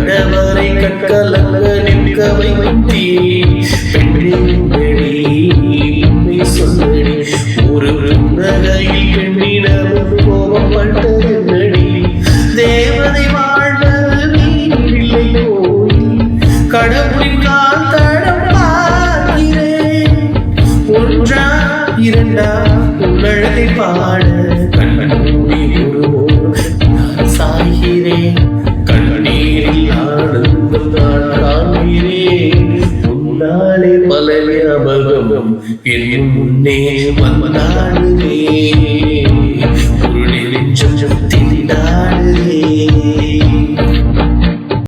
கண்டவரை கற்கலங்க நிற்க வைத்தீ பெண்ணை சொல்லடி ஒரு புன்னகையில் பெண்ணிடம் கோபப்பட்டது நடி தேவதை வாழ்வது நீரில்லை போய் கடவுளின் கால் தடம் பார்க்கிறேன் ஒன்றா இரண்டா உன்னழகை பாட கண்மூடி சாய்கிறேன் கண்ணீரில் ஆனந்தம் நான் காண்கிறேன் உன்னாலே பல ஞாபகம் என் முன்னே வந்தாடுதே